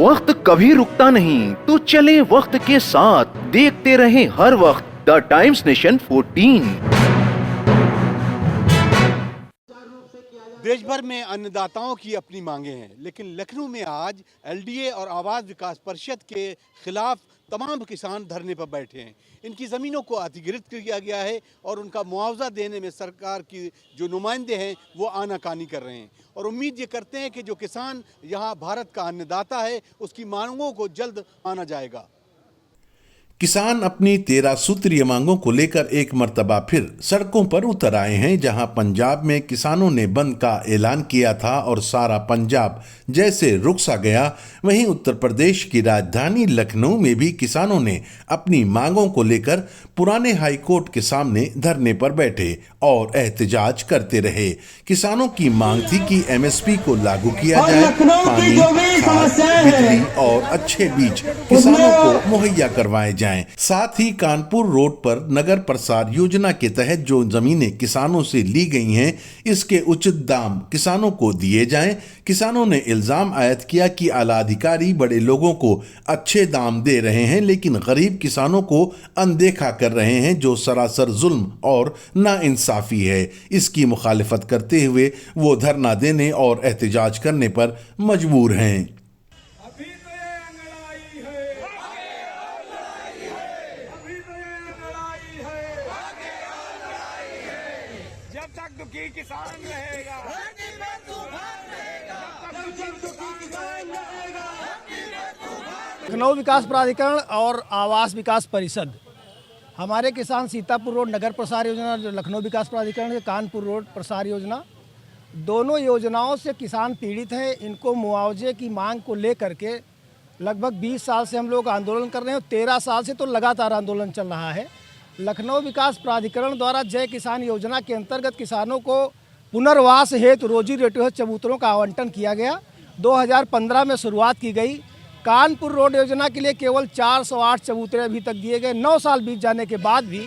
वक्त कभी रुकता नहीं, तो चले वक्त के साथ, देखते रहे हर वक्त द टाइम्स नेशन 14। देश भर में अन्नदाताओं की अपनी मांगे हैं, लेकिन लखनऊ में आज एलडीए और आवास विकास परिषद के खिलाफ तमाम किसान धरने पर बैठे हैं। इनकी ज़मीनों को अधिग्रहित किया गया है और उनका मुआवजा देने में सरकार की जो नुमाइंदे हैं वो आनाकानी कर रहे हैं और उम्मीद ये करते हैं कि जो किसान यहाँ भारत का अन्नदाता है उसकी मांगों को जल्द माना जाएगा। किसान अपनी 13 सूत्रीय मांगों को लेकर एक मर्तबा फिर सड़कों पर उतर आए हैं। जहां पंजाब में किसानों ने बंद का ऐलान किया था और सारा पंजाब जैसे रुक सा गया, वहीं उत्तर प्रदेश की राजधानी लखनऊ में भी किसानों ने अपनी मांगों को लेकर पुराने हाई कोर्ट के सामने धरने पर बैठे और एहतजाज करते रहे। किसानों की मांग थी कि एमएसपी को लागू किया जाए, पानी, खाद, बिजली और अच्छे बीज किसानों को मुहैया करवाए जाएं। साथ ही कानपुर रोड पर नगर प्रसार योजना के तहत जो जमीनें किसानों से ली गई हैं, इसके उचित दाम किसानों को दिए जाएं। किसानों ने इल्जाम आयद किया कि आला अधिकारी बड़े लोगों को अच्छे दाम दे रहे हैं, लेकिन गरीब किसानों को अनदेखा कर रहे हैं, जो सरासर जुल्म और नाइंसाफी है। इसकी मुखालिफत करते हुए वो धरना देने और एहतजाज करने पर मजबूर हैं। जब तक दुखी किसान रहेगा, लखनऊ विकास प्राधिकरण और आवास विकास परिषद, हमारे किसान सीतापुर रोड नगर प्रसार योजना, जो लखनऊ विकास प्राधिकरण के कानपुर रोड प्रसार योजना, दोनों योजनाओं से किसान पीड़ित हैं। इनको मुआवजे की मांग को लेकर के लगभग 20 साल से हम लोग आंदोलन कर रहे हैं और 13 साल से तो लगातार आंदोलन चल रहा है। लखनऊ विकास प्राधिकरण द्वारा जय किसान योजना के अंतर्गत किसानों को पुनर्वास हेतु रोजी रोटी हेतु चबूतरों का आवंटन किया गया। 2015 में शुरुआत की गई। कानपुर रोड योजना के लिए केवल 408 चबूतरे अभी तक दिए गए। 9 साल बीत जाने के बाद भी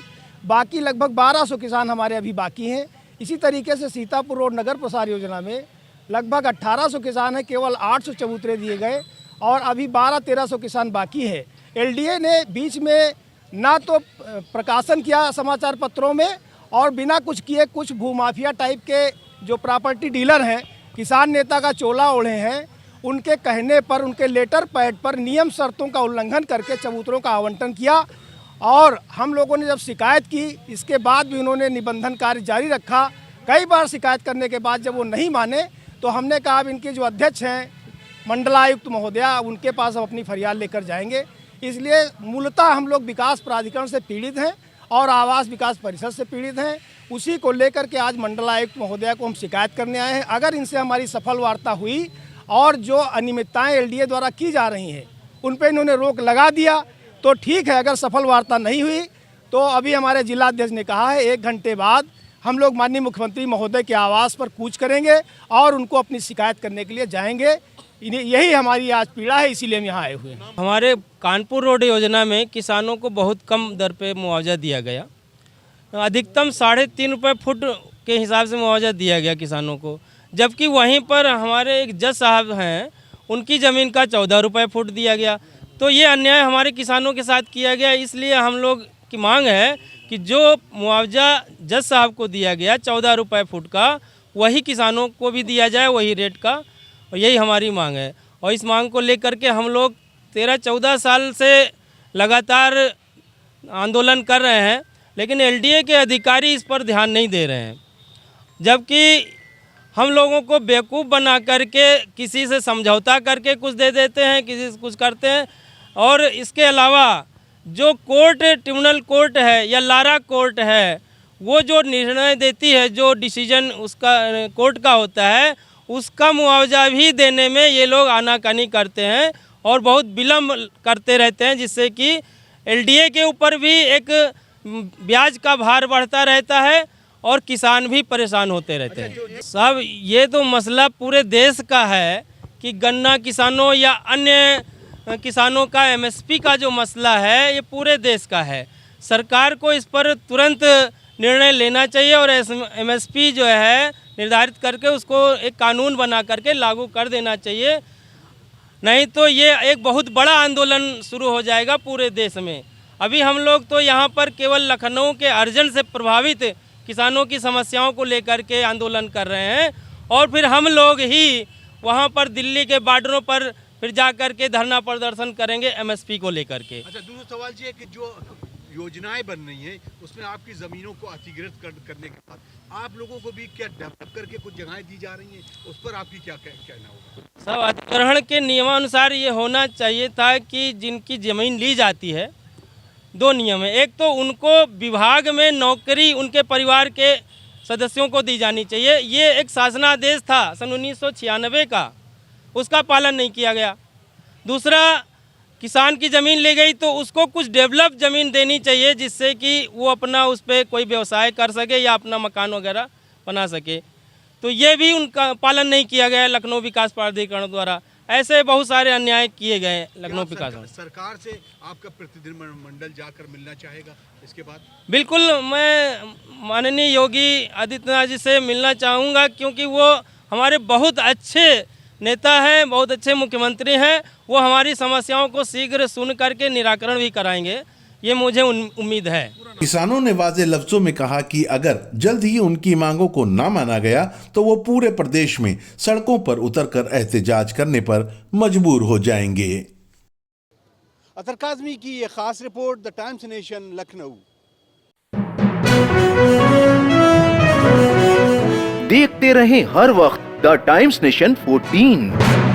बाकी लगभग 1200 किसान हमारे अभी बाकी हैं। इसी तरीके से सीतापुर रोड नगर प्रसार योजना में लगभग 1800 किसान हैं, केवल 800 चबूतरे दिए गए और अभी 1200-1300 किसान बाकी है। एलडीए ने बीच में ना तो प्रकाशन किया समाचार पत्रों में और बिना कुछ किए कुछ भूमाफिया टाइप के जो प्रॉपर्टी डीलर हैं, किसान नेता का चोला ओढ़े हैं, उनके कहने पर, उनके लेटर पैड पर नियम शर्तों का उल्लंघन करके चबूतरों का आवंटन किया। और हम लोगों ने जब शिकायत की, इसके बाद भी उन्होंने निबंधन कार्य जारी रखा। कई बार शिकायत करने के बाद जब वो नहीं माने तो हमने कहा अब इनके जो अध्यक्ष हैं मंडलायुक्त महोदया, उनके पास हम अपनी फरियाद लेकर जाएंगे। इसलिए मूलतः हम लोग विकास प्राधिकरण से पीड़ित हैं और आवास विकास परिषद से पीड़ित हैं। उसी को लेकर के आज मंडलायुक्त महोदया को हम शिकायत करने आए हैं। अगर इनसे हमारी सफल वार्ता हुई और जो अनियमितताएं एलडीए द्वारा की जा रही हैं उन पर इन्होंने रोक लगा दिया तो ठीक है। अगर सफल वार्ता नहीं हुई तो अभी हमारे जिलाध्यक्ष ने कहा है 1 घंटे बाद हम लोग माननीय मुख्यमंत्री महोदय के आवास पर कूच करेंगे और उनको अपनी शिकायत करने के लिए जाएंगे। यही हमारी आज पीड़ा है, इसीलिए हम यहाँ आए हुए हैं। हमारे कानपुर रोड योजना में किसानों को बहुत कम दर पे मुआवजा दिया गया। अधिकतम 3.5 रुपये फुट के हिसाब से मुआवजा दिया गया किसानों को, जबकि वहीं पर हमारे एक जज साहब हैं, उनकी ज़मीन का 14 रुपये फुट दिया गया। तो ये अन्याय हमारे किसानों के साथ किया गया। इसलिए हम लोग की मांग है कि जो मुआवजा जज साहब को दिया गया 14 रुपये फुट का, वही किसानों को भी दिया जाए, वही रेट का। और यही हमारी मांग है और इस मांग को लेकर के हम लोग 13-14 साल से लगातार आंदोलन कर रहे हैं, लेकिन एलडीए के अधिकारी इस पर ध्यान नहीं दे रहे हैं। जबकि हम लोगों को बेवकूफ़ बना करके किसी से समझौता करके कुछ दे देते हैं, किसी से कुछ करते हैं। और इसके अलावा जो कोर्ट, ट्रिब्यूनल कोर्ट है या लारा कोर्ट है, वो जो निर्णय देती है, जो डिसीजन उसका कोर्ट का होता है, उसका मुआवजा भी देने में ये लोग आनाकानी करते हैं और बहुत विलम्ब करते रहते हैं, जिससे कि एलडीए के ऊपर भी एक ब्याज का भार बढ़ता रहता है और किसान भी परेशान होते रहते हैं। साहब, ये तो मसला पूरे देश का है कि गन्ना किसानों या अन्य किसानों का एमएसपी का जो मसला है, ये पूरे देश का है। सरकार को इस पर तुरंत निर्णय लेना चाहिए और एमएसपी जो है निर्धारित करके उसको एक कानून बना करके लागू कर देना चाहिए। नहीं तो ये एक बहुत बड़ा आंदोलन शुरू हो जाएगा पूरे देश में। अभी हम लोग तो यहाँ पर केवल लखनऊ के अर्जन से प्रभावित किसानों की समस्याओं को लेकर के आंदोलन कर रहे हैं, और फिर हम लोग ही वहाँ पर दिल्ली के बॉर्डरों पर फिर जा कर के धरना प्रदर्शन करेंगे एमएसपी को लेकर के। अच्छा, दूसरा सवाल ये है कि जो योजनाएं बन रही हैं उसमें आपकी ज़मीनों को अधिग्रहित करने के बाद आप लोगों को भी क्या डेवलप करके कुछ जगहें दी जा रही हैं, उस पर आपकी क्या कहना होगा? सब अधिग्रहण के नियमानुसार ये होना चाहिए था कि जिनकी ज़मीन ली जाती है, दो नियम है। एक तो उनको विभाग में नौकरी उनके परिवार के सदस्यों को दी जानी चाहिए, ये एक शासनादेश था सन 1996 का, उसका पालन नहीं किया गया। दूसरा, किसान की ज़मीन ले गई तो उसको कुछ डेवलप ज़मीन देनी चाहिए जिससे कि वो अपना उस पर कोई व्यवसाय कर सके या अपना मकान वगैरह बना सके, तो ये भी उनका पालन नहीं किया गया है लखनऊ विकास प्राधिकरण द्वारा। ऐसे बहुत सारे अन्याय किए गए हैं लखनऊ विकास में। सरकार से आपका प्रतिनिधिमंडल जाकर मिलना चाहेगा इसके बाद? बिल्कुल, मैं माननीय योगी आदित्यनाथ जी से मिलना चाहूँगा, क्योंकि वो हमारे बहुत अच्छे नेता हैं, बहुत अच्छे मुख्यमंत्री हैं। वो हमारी समस्याओं को शीघ्र सुन करके निराकरण भी कराएंगे, ये मुझे उम्मीद है। किसानों ने वाज़ेह लफ्जों में कहा कि अगर जल्द ही उनकी मांगों को ना माना गया तो वो पूरे प्रदेश में सड़कों पर उतरकर एहतजाज करने पर मजबूर हो जाएंगे। अतर काज़मी की ये खास report, the times nation, Lucknow. देखते रहें हर वक्त द टाइम्स नेशन 14।